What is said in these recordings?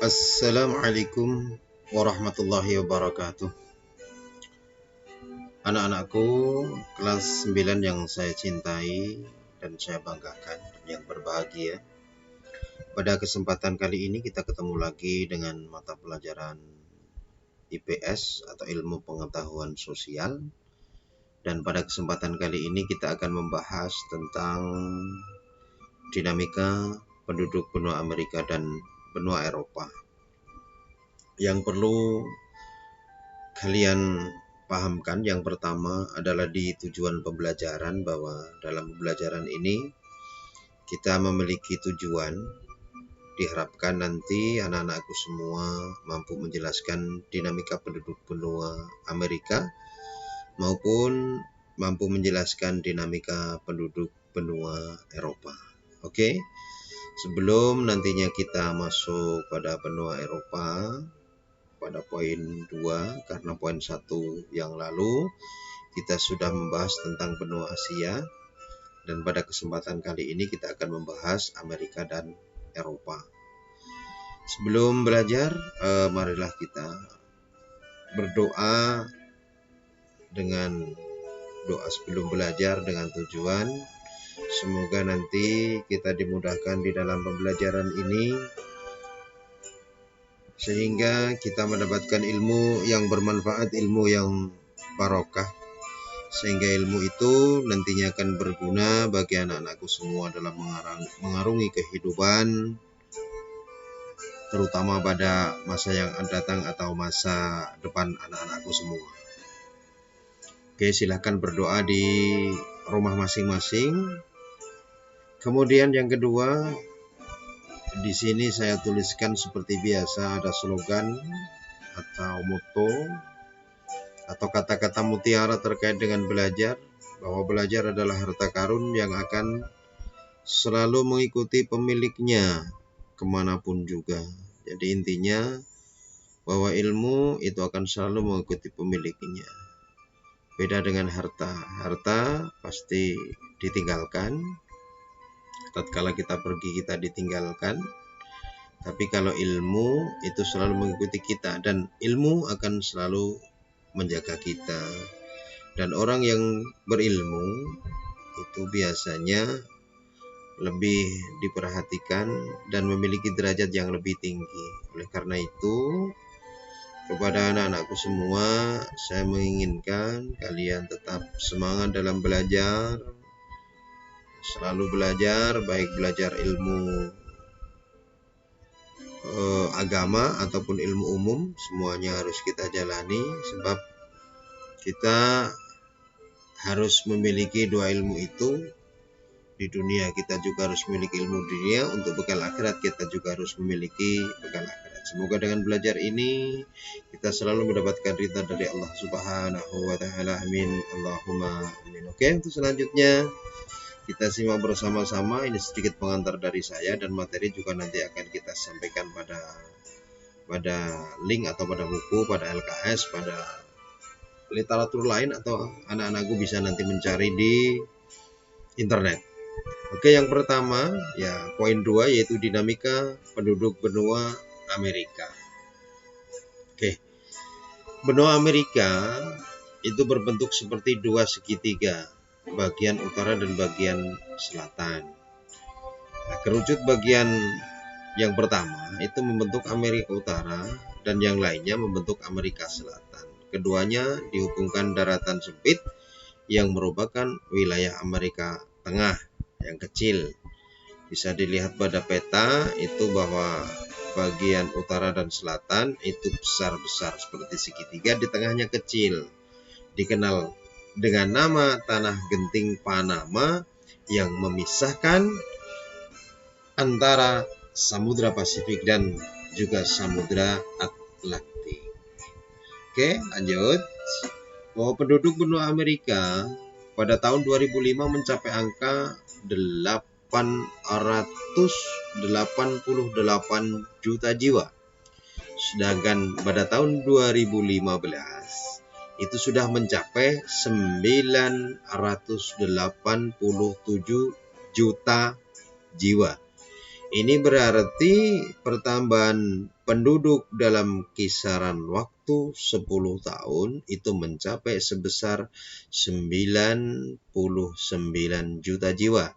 Assalamualaikum warahmatullahi wabarakatuh. Anak-anakku kelas 9 yang saya cintai dan saya banggakan, yang berbahagia. Pada kesempatan kali ini kita ketemu lagi dengan mata pelajaran IPS atau ilmu pengetahuan sosial. Dan pada kesempatan kali ini kita akan membahas tentang dinamika penduduk benua Amerika dan benua Eropa. Yang perlu kalian pahamkan yang pertama adalah di tujuan pembelajaran, bahwa dalam pembelajaran ini kita memiliki tujuan. Diharapkan nanti anak-anakku semua mampu menjelaskan dinamika penduduk benua Amerika maupun mampu menjelaskan dinamika penduduk benua Eropa. Oke? Sebelum nantinya kita masuk pada benua Eropa pada poin 2, karena poin 1 yang lalu kita sudah membahas tentang benua Asia, dan pada kesempatan kali ini kita akan membahas Amerika dan Eropa. Sebelum belajar, marilah kita berdoa dengan doa sebelum belajar dengan tujuan semoga nanti kita dimudahkan di dalam pembelajaran ini sehingga kita mendapatkan ilmu yang bermanfaat, ilmu yang barokah, sehingga ilmu itu nantinya akan berguna bagi anak-anakku semua dalam mengarungi kehidupan, terutama pada masa yang akan datang atau masa depan anak-anakku semua. Oke, silahkan berdoa di rumah masing-masing. Kemudian yang kedua, di sini saya tuliskan seperti biasa ada slogan atau moto atau kata-kata mutiara terkait dengan belajar, bahwa belajar adalah harta karun yang akan selalu mengikuti pemiliknya kemanapun juga. Jadi intinya bahwa ilmu itu akan selalu mengikuti pemiliknya. Beda dengan harta. Harta pasti ditinggalkan. Tatkala kita pergi kita ditinggalkan. Tapi kalau ilmu itu selalu mengikuti kita, dan ilmu akan selalu menjaga kita. Dan orang yang berilmu itu biasanya lebih diperhatikan dan memiliki derajat yang lebih tinggi. Oleh karena itu, kepada anak-anakku semua, saya menginginkan kalian tetap semangat dalam belajar, selalu belajar, baik belajar ilmu agama ataupun ilmu umum, semuanya harus kita jalani, sebab kita harus memiliki dua ilmu itu. Di dunia kita juga harus memiliki ilmu dunia, untuk bekal akhirat kita juga harus memiliki bekal akhirat. Semoga dengan belajar ini kita selalu mendapatkan ridha dari Allah Subhanahu wa taala. Amin. Allahumma amin. Oke, untuk selanjutnya kita simak bersama-sama. Ini sedikit pengantar dari saya, dan materi juga nanti akan kita sampaikan pada link atau pada buku, pada LKS, pada literatur lain, atau anak-anakku bisa nanti mencari di internet. Oke, yang pertama ya poin 2, yaitu dinamika penduduk benua Amerika. Oke, benua Amerika itu berbentuk seperti dua segitiga, bagian utara dan bagian selatan. Nah, kerucut bagian yang pertama itu membentuk Amerika Utara, dan yang lainnya membentuk Amerika Selatan. Keduanya dihubungkan daratan sempit yang merupakan wilayah Amerika Tengah yang kecil. Bisa dilihat pada peta itu bahwa bagian utara dan selatan itu besar-besar seperti segitiga, di tengahnya kecil. Dikenal dengan nama Tanah Genting Panama yang memisahkan antara Samudra Pasifik dan juga Samudra Atlantik. Oke, lanjut. Bahwa penduduk benua Amerika pada tahun 2005 mencapai angka 888 juta jiwa. Sedangkan pada tahun 2015 itu sudah mencapai 987 juta jiwa. Ini berarti pertambahan penduduk dalam kisaran waktu 10 tahun itu mencapai sebesar 99 juta jiwa.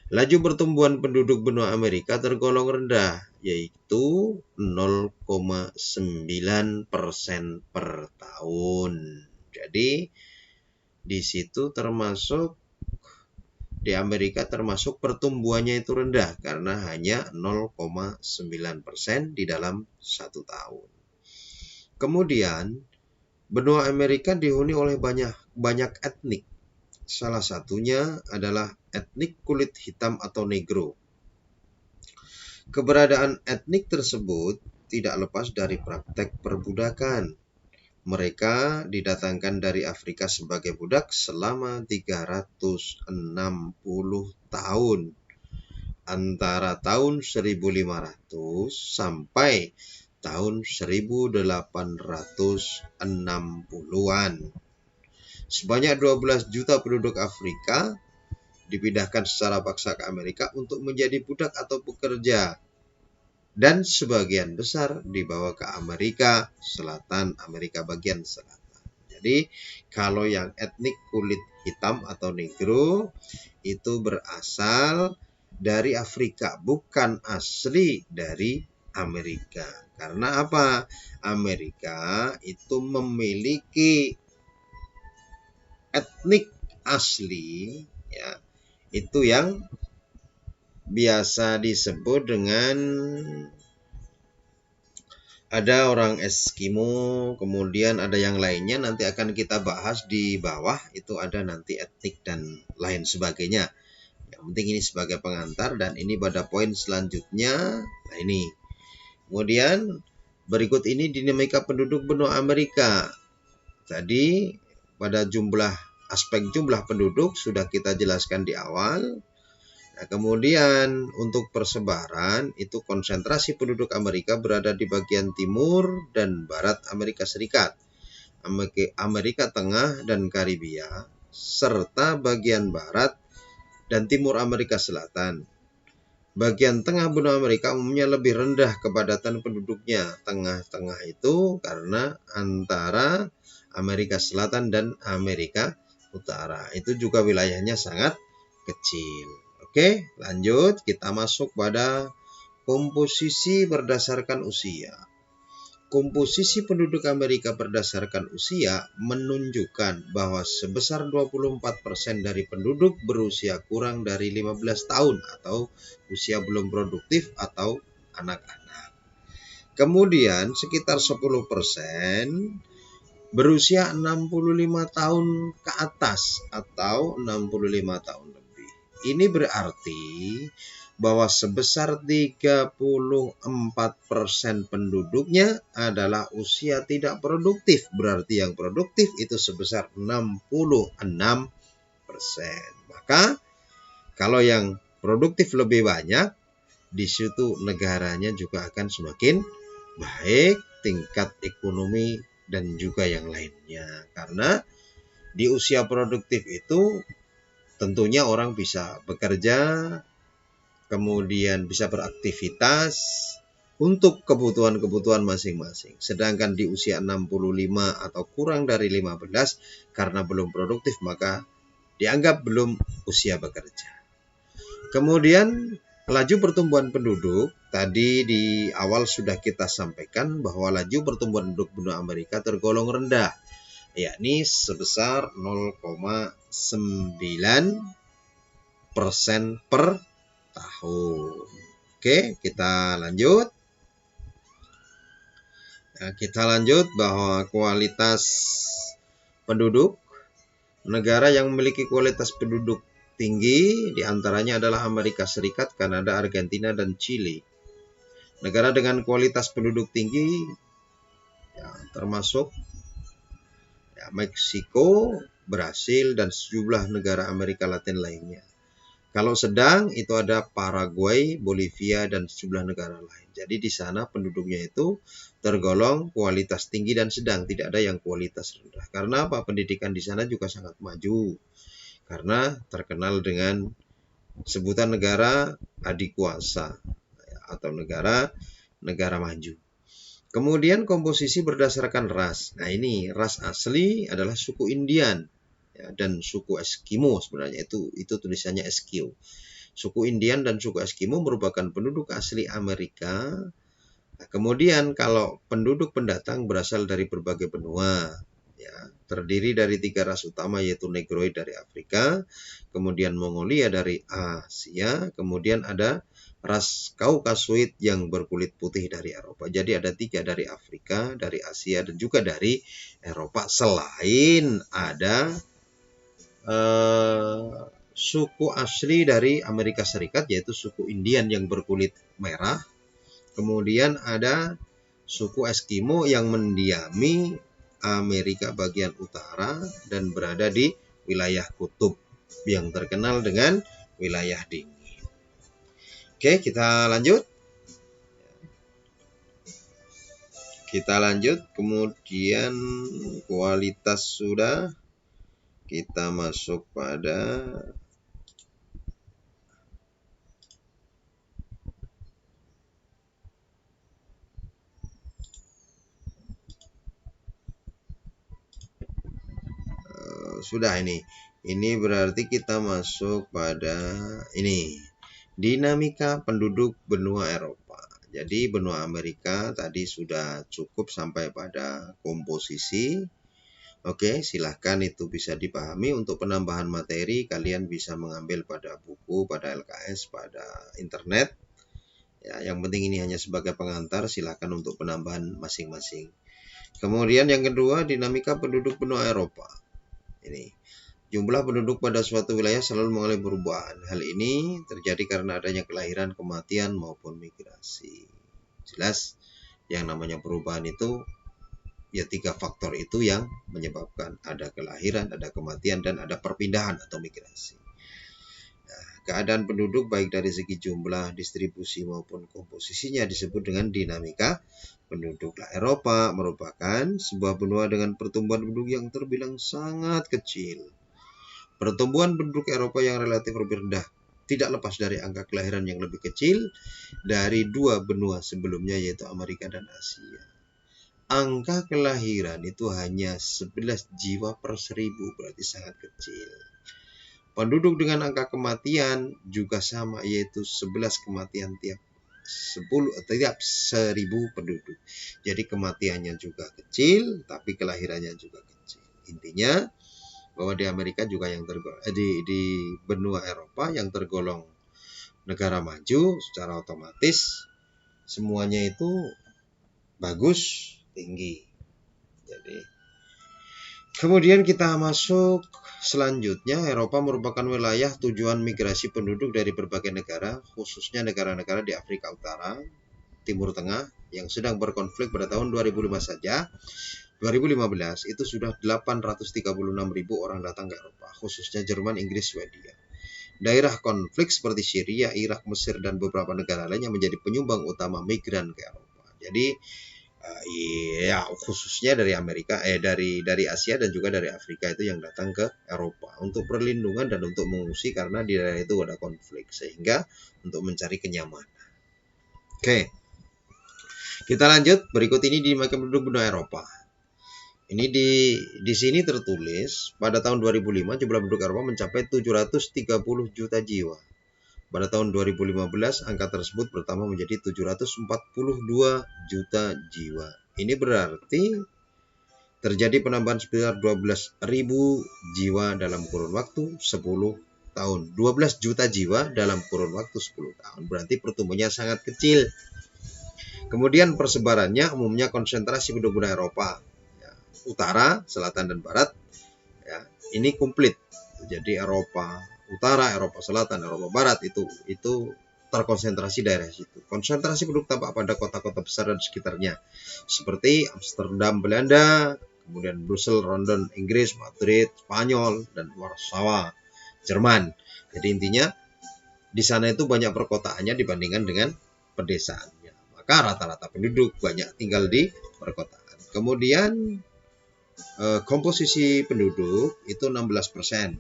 Laju pertumbuhan penduduk benua Amerika tergolong rendah, yaitu 0,9% per tahun. Jadi di situ termasuk di Amerika termasuk pertumbuhannya itu rendah karena hanya 0,9% di dalam 1 tahun. Kemudian benua Amerika dihuni oleh banyak etnik. Salah satunya adalah etnik kulit hitam atau negro. Keberadaan etnik tersebut tidak lepas dari praktek perbudakan. Mereka didatangkan dari Afrika sebagai budak selama 360 tahun. Antara tahun 1500 sampai tahun 1860-an. Sebanyak 12 juta penduduk Afrika dipindahkan secara paksa ke Amerika untuk menjadi budak atau pekerja. Dan sebagian besar dibawa ke Amerika Selatan, Amerika bagian selatan. Jadi kalau yang etnik kulit hitam atau negro itu berasal dari Afrika, bukan asli dari Amerika. Karena apa? Amerika itu memiliki etnik asli, ya, itu yang biasa disebut dengan ada orang Eskimo, kemudian ada yang lainnya, nanti akan kita bahas di bawah, itu ada nanti etnik dan lain sebagainya. Yang penting ini sebagai pengantar dan ini pada poin selanjutnya. Nah ini. Kemudian berikut ini dinamika penduduk benua Amerika. Tadi pada aspek jumlah penduduk sudah kita jelaskan di awal. Nah, kemudian untuk persebaran itu konsentrasi penduduk Amerika berada di bagian timur dan barat Amerika Serikat, Amerika Tengah dan Karibia, serta bagian barat dan timur Amerika Selatan. Bagian tengah benua Amerika umumnya lebih rendah kepadatan penduduknya. Tengah-tengah itu karena antara Amerika Selatan dan Amerika Utara. Itu juga wilayahnya sangat kecil. Oke, lanjut. Kita masuk pada komposisi berdasarkan usia. Komposisi penduduk Amerika berdasarkan usia menunjukkan bahwa sebesar 24% dari penduduk berusia kurang dari 15 tahun atau usia belum produktif atau anak-anak. Kemudian sekitar 10% berusia 65 tahun ke atas atau 65 tahun lebih. Ini berarti bahwa sebesar 34% penduduknya adalah usia tidak produktif. Berarti yang produktif itu sebesar 66%. Maka kalau yang produktif lebih banyak, di situ negaranya juga akan semakin baik, tingkat ekonomi dan juga yang lainnya. Karena di usia produktif itu tentunya orang bisa bekerja, kemudian bisa beraktivitas untuk kebutuhan-kebutuhan masing-masing. Sedangkan di usia 65 atau kurang dari 15 karena belum produktif maka dianggap belum usia bekerja. Kemudian laju pertumbuhan penduduk, tadi di awal sudah kita sampaikan bahwa laju pertumbuhan penduduk benua Amerika tergolong rendah, yakni sebesar 0,9% per tahun. Oke, kita lanjut. Nah, kita lanjut bahwa kualitas penduduk. Negara yang memiliki kualitas penduduk tinggi diantaranya adalah Amerika Serikat, Kanada, Argentina, dan Chili. Negara dengan kualitas penduduk tinggi ya, termasuk ya, Meksiko, Brasil, dan sejumlah negara Amerika Latin lainnya. Kalau sedang itu ada Paraguay, Bolivia, dan sejumlah negara lain. Jadi di sana penduduknya itu tergolong kualitas tinggi dan sedang, tidak ada yang kualitas rendah. Karena apa? Pendidikan di sana juga sangat maju. Karena terkenal dengan sebutan negara adikuasa atau negara negara maju. Kemudian komposisi berdasarkan ras. Nah ini ras asli adalah suku Indian ya, dan suku Eskimo sebenarnya itu tulisannya Eskimo. Suku Indian dan suku Eskimo merupakan penduduk asli Amerika. Nah, kemudian kalau penduduk pendatang berasal dari berbagai benua. Ya, terdiri dari 3 ras utama yaitu Negroid dari Afrika, kemudian Mongolia dari Asia, kemudian ada ras Kaukasoid yang berkulit putih dari Eropa. Jadi ada 3 dari Afrika, dari Asia, dan juga dari Eropa. Selain ada suku asli dari Amerika Serikat yaitu suku Indian yang berkulit merah. Kemudian ada suku Eskimo yang mendiami Amerika bagian utara dan berada di wilayah kutub yang terkenal dengan wilayah dingin. Oke, kita lanjut. Kemudian kualitas sudah. Kita masuk pada sudah ini. Ini berarti kita masuk pada ini. Dinamika penduduk benua Eropa. Jadi benua Amerika tadi sudah cukup sampai pada komposisi. Oke, silahkan itu bisa dipahami. Untuk penambahan materi kalian bisa mengambil pada buku, pada LKS, pada internet. Ya, yang penting ini hanya sebagai pengantar, silahkan untuk penambahan masing-masing. Kemudian yang kedua, dinamika penduduk benua Eropa. Ini. Jumlah penduduk pada suatu wilayah selalu mengalami perubahan. Hal ini terjadi karena adanya kelahiran, kematian, maupun migrasi. Jelas, yang namanya perubahan itu, ya 3 faktor itu yang menyebabkan ada kelahiran, ada kematian, dan ada perpindahan atau migrasi. Nah, keadaan penduduk baik dari segi jumlah, distribusi, maupun komposisinya disebut dengan dinamika penduduk. Eropa merupakan sebuah benua dengan pertumbuhan penduduk yang terbilang sangat kecil. Pertumbuhan penduduk Eropa yang relatif lebih rendah tidak lepas dari angka kelahiran yang lebih kecil dari 2 benua sebelumnya yaitu Amerika dan Asia. Angka kelahiran itu hanya 11 jiwa per 1000, berarti sangat kecil. Penduduk dengan angka kematian juga sama yaitu 11 kematian tiap 1000 penduduk. Jadi kematiannya juga kecil tapi kelahirannya juga kecil. Intinya bahwa di Amerika juga yang di benua Eropa yang tergolong negara maju secara otomatis semuanya itu bagus, tinggi. Jadi kemudian kita masuk selanjutnya, Eropa merupakan wilayah tujuan migrasi penduduk dari berbagai negara, khususnya negara-negara di Afrika Utara, Timur Tengah yang sedang berkonflik pada tahun 2005 saja. 2015 itu sudah 836.000 orang datang ke Eropa, khususnya Jerman, Inggris, Swedia. Daerah konflik seperti Syria, Irak, Mesir, dan beberapa negara lainnya menjadi penyumbang utama migran ke Eropa. Jadi ya khususnya dari Amerika, dari Asia dan juga dari Afrika itu yang datang ke Eropa untuk perlindungan dan untuk mengungsi karena di daerah itu ada konflik, sehingga untuk mencari kenyamanan. Oke, kita lanjut. Berikut ini dinamika penduduk benua Eropa. Ini di sini tertulis pada tahun 2005 jumlah penduduk Eropa mencapai 730 juta jiwa. Pada tahun 2015 angka tersebut bertambah menjadi 742 juta jiwa. Ini berarti terjadi penambahan sekitar 12.000 jiwa dalam kurun waktu 10 tahun. 12 juta jiwa dalam kurun waktu 10 tahun. Berarti pertumbuhannya sangat kecil. Kemudian persebarannya umumnya konsentrasi penduduk benua Eropa. Utara, selatan, dan barat ya, ini komplit. Jadi Eropa Utara, Eropa Selatan, Eropa Barat itu terkonsentrasi daerah situ. Konsentrasi penduduk tampak pada kota-kota besar dan sekitarnya seperti Amsterdam Belanda, kemudian Brussels, London Inggris, Madrid Spanyol, dan Warsawa Jerman. Jadi intinya di sana itu banyak perkotaannya dibandingkan dengan pedesaannya. Maka rata-rata penduduk banyak tinggal di perkotaan. Kemudian komposisi penduduk itu 16%.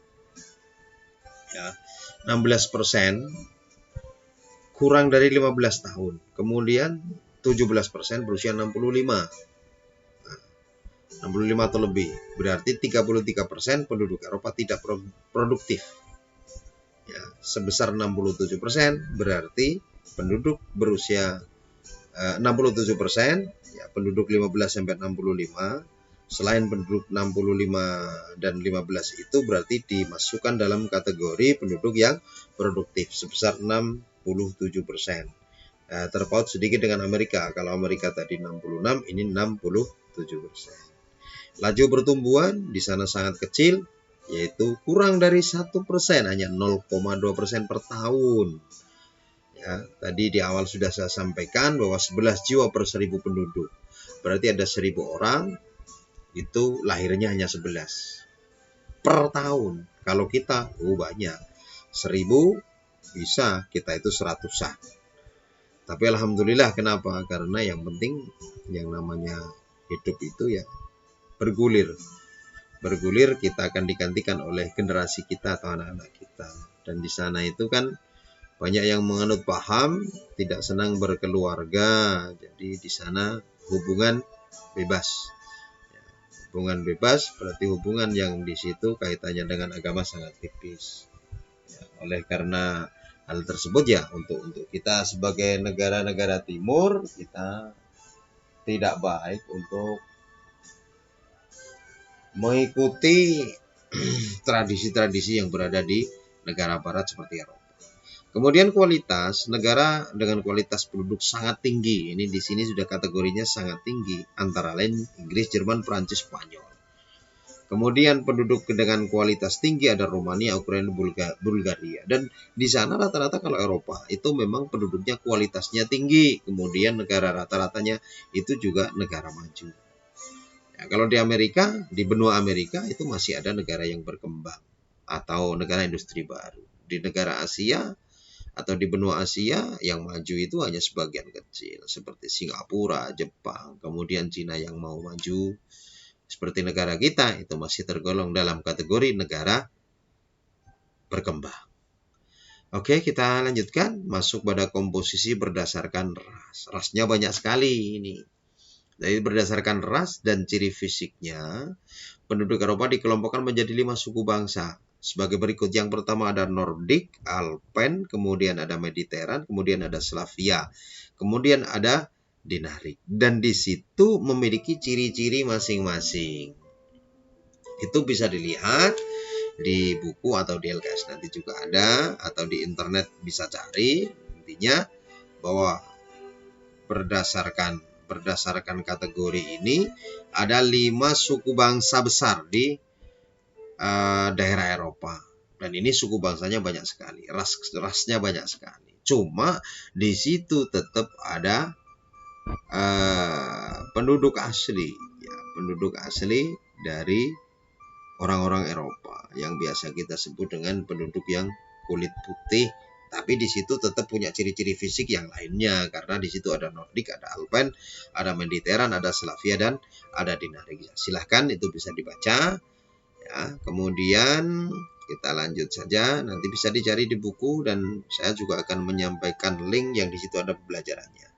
Ya, 16% kurang dari 15 tahun. Kemudian 17% berusia 65. 65 atau lebih. Berarti 33% penduduk Eropa tidak produktif. Ya, sebesar 67% berarti penduduk berusia 67%, ya, penduduk 15 sampai 65. Selain penduduk 65 dan 15 itu berarti dimasukkan dalam kategori penduduk yang produktif sebesar 67%. Nah, terpaut sedikit dengan Amerika. Kalau Amerika tadi 66, ini 67%. Laju pertumbuhan di sana sangat kecil, yaitu kurang dari 1%, hanya 0,2% per tahun. Ya, tadi di awal sudah saya sampaikan bahwa 11 jiwa per 1000 penduduk. Berarti ada 1000 orang, itu lahirnya hanya 11 per tahun. Kalau kita, banyak. 1000 bisa, kita itu 100-an. Tapi alhamdulillah, kenapa? Karena yang penting yang namanya hidup itu ya bergulir. Bergulir, kita akan digantikan oleh generasi kita atau anak-anak kita. Dan di sana itu kan banyak yang menganut paham tidak senang berkeluarga. Jadi di sana hubungan bebas. Hubungan bebas berarti hubungan yang di situ kaitannya dengan agama sangat tipis. Ya, oleh karena hal tersebut ya untuk kita sebagai negara-negara timur, kita tidak baik untuk mengikuti tradisi-tradisi yang berada di negara barat seperti Eropa. Kemudian kualitas, negara dengan kualitas penduduk sangat tinggi. Ini di sini sudah kategorinya sangat tinggi, antara lain Inggris, Jerman, Prancis, Spanyol. Kemudian penduduk dengan kualitas tinggi ada Romania, Ukraina, Bulgaria. Dan di sana rata-rata kalau Eropa itu memang penduduknya kualitasnya tinggi. Kemudian negara rata-ratanya itu juga negara maju. Ya, kalau di Amerika, di benua Amerika itu masih ada negara yang berkembang atau negara industri baru. Di negara Asia atau di benua Asia yang maju itu hanya sebagian kecil seperti Singapura, Jepang, kemudian Cina yang mau maju. Seperti negara kita itu masih tergolong dalam kategori negara berkembang. Oke, kita lanjutkan masuk pada komposisi berdasarkan ras. Rasnya banyak sekali ini. Jadi berdasarkan ras dan ciri fisiknya, penduduk Eropa dikelompokkan menjadi 5 suku bangsa. Sebagai berikut, yang pertama ada Nordik, Alpen, kemudian ada Mediteran, kemudian ada Slavia, kemudian ada Dinaric. Dan di situ memiliki ciri-ciri masing-masing. Itu bisa dilihat di buku atau di LKS nanti juga ada, atau di internet bisa cari. Intinya bahwa berdasarkan kategori ini ada 5 suku bangsa besar di daerah Eropa, dan ini suku bangsanya banyak sekali, rasnya banyak sekali. Cuma di situ tetap ada penduduk asli, ya, penduduk asli dari orang-orang Eropa yang biasa kita sebut dengan penduduk yang kulit putih. Tapi di situ tetap punya ciri-ciri fisik yang lainnya, karena di situ ada Nordik, ada Alpen, ada Mediteran, ada Slavia, dan ada Dinaric. Silahkan itu bisa dibaca. Ya, kemudian kita lanjut saja, nanti bisa dicari di buku dan saya juga akan menyampaikan link yang di situ ada pembelajarannya.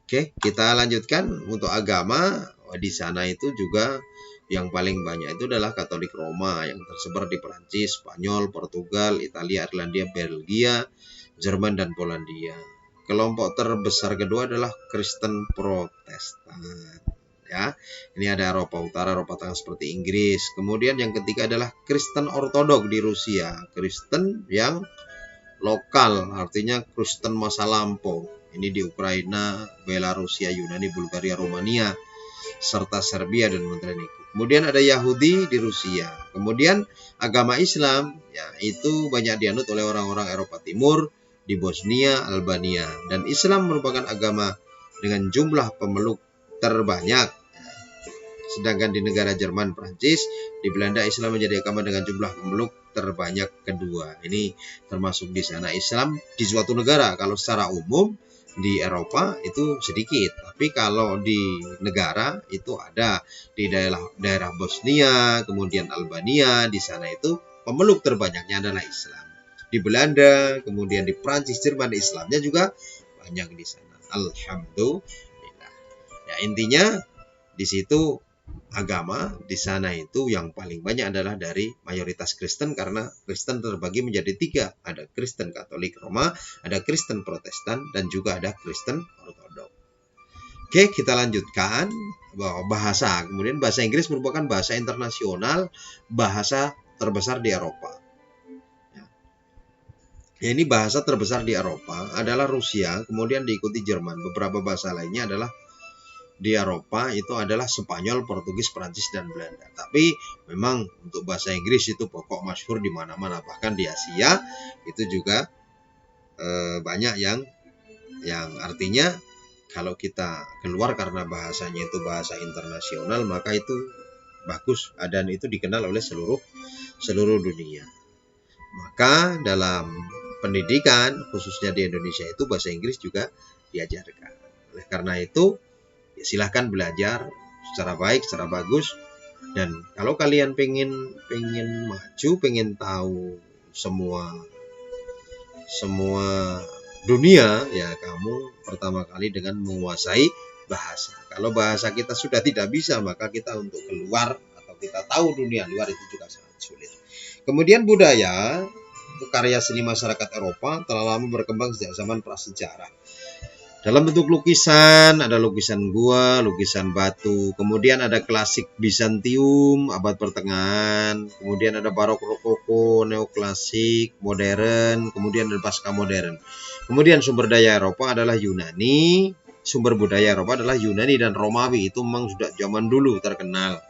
Oke, kita lanjutkan untuk agama. Di sana itu juga yang paling banyak itu adalah Katolik Roma yang tersebar di Perancis, Spanyol, Portugal, Italia, Irlandia, Belgia, Jerman, dan Polandia. Kelompok terbesar kedua adalah Kristen Protestan. Ya, ini ada Eropa Utara, Eropa Tengah seperti Inggris. Kemudian yang ketiga adalah Kristen Ortodok di Rusia. Kristen yang lokal, artinya Kristen masa lampau. Ini di Ukraina, Belarusia, Yunani, Bulgaria, Romania, serta Serbia dan Montenegro. Kemudian ada Yahudi di Rusia. Kemudian agama Islam, ya, itu banyak dianut oleh orang-orang Eropa Timur di Bosnia, Albania. Dan Islam merupakan agama dengan jumlah pemeluk terbanyak. Sedangkan di negara Jerman, Prancis, di Belanda Islam menjadi agama dengan jumlah pemeluk terbanyak kedua. Ini termasuk di sana Islam di suatu negara. Kalau secara umum di Eropa itu sedikit, tapi kalau di negara itu ada di daerah Bosnia, kemudian Albania, di sana itu pemeluk terbanyaknya adalah Islam. Di Belanda, kemudian di Prancis, Jerman, Islamnya juga banyak di sana. Alhamdulillah. intinya di situ agama di sana itu yang paling banyak adalah dari mayoritas Kristen, karena Kristen terbagi menjadi 3. Ada Kristen Katolik Roma, ada Kristen Protestan, dan juga ada Kristen Ortodok. Oke, kita lanjutkan bahwa bahasa. Kemudian bahasa Inggris merupakan bahasa internasional, bahasa terbesar di Eropa. Ya, ini bahasa terbesar di Eropa adalah Rusia, kemudian diikuti Jerman. Beberapa bahasa lainnya adalah di Eropa itu adalah Spanyol, Portugis, Prancis, dan Belanda. Tapi memang untuk bahasa Inggris itu pokok masyhur di mana-mana. Bahkan di Asia itu juga banyak yang artinya kalau kita keluar karena bahasanya itu bahasa internasional, maka itu bagus dan itu dikenal oleh seluruh dunia. Maka dalam pendidikan khususnya di Indonesia itu bahasa Inggris juga diajarkan. Oleh karena itu silahkan belajar secara baik, secara bagus. Dan kalau kalian pengen maju, pengen tahu semua dunia, ya kamu pertama kali dengan menguasai bahasa. Kalau bahasa kita sudah tidak bisa, maka kita untuk keluar atau kita tahu dunia luar itu juga sangat sulit. Kemudian budaya, itu karya seni masyarakat Eropa telah lama berkembang sejak zaman prasejarah. Dalam bentuk lukisan, ada lukisan gua, lukisan batu. Kemudian ada klasik Bizantium, abad pertengahan. Kemudian ada barok rokoko, neoklasik, modern. Kemudian ada pasca modern. Kemudian sumber daya Eropa adalah Yunani. Sumber budaya Eropa adalah Yunani dan Romawi. Itu memang sudah zaman dulu terkenal.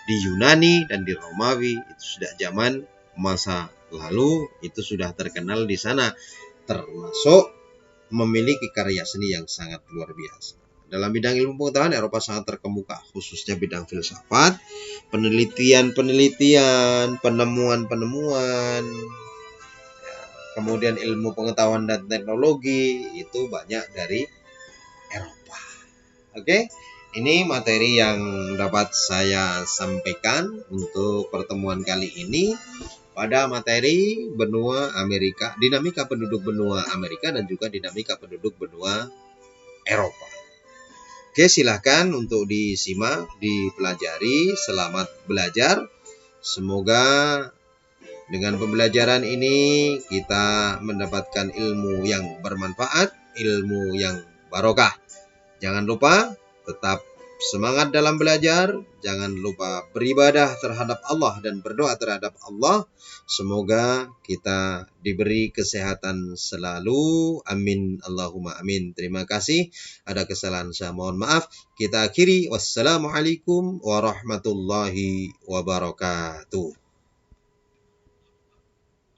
Di Yunani dan di Romawi itu sudah zaman masa lalu, itu sudah terkenal di sana. Termasuk memiliki karya seni yang sangat luar biasa. Dalam bidang ilmu pengetahuan, Eropa sangat terkemuka, khususnya bidang filsafat, penelitian, penemuan, kemudian ilmu pengetahuan dan teknologi, itu banyak dari Eropa. Oke, ini materi yang dapat saya sampaikan untuk pertemuan kali ini pada materi benua Amerika, dinamika penduduk benua Amerika dan juga dinamika penduduk benua Eropa. Oke, silahkan untuk disimak, dipelajari. Selamat belajar. Semoga dengan pembelajaran ini kita mendapatkan ilmu yang bermanfaat, ilmu yang barokah. Jangan lupa tetap semangat dalam belajar, jangan lupa beribadah terhadap Allah dan berdoa terhadap Allah. Semoga kita diberi kesehatan selalu. Amin. Allahumma amin. Terima kasih. Ada kesalahan saya mohon maaf. Kita akhiri. Wassalamualaikum warahmatullahi wabarakatuh.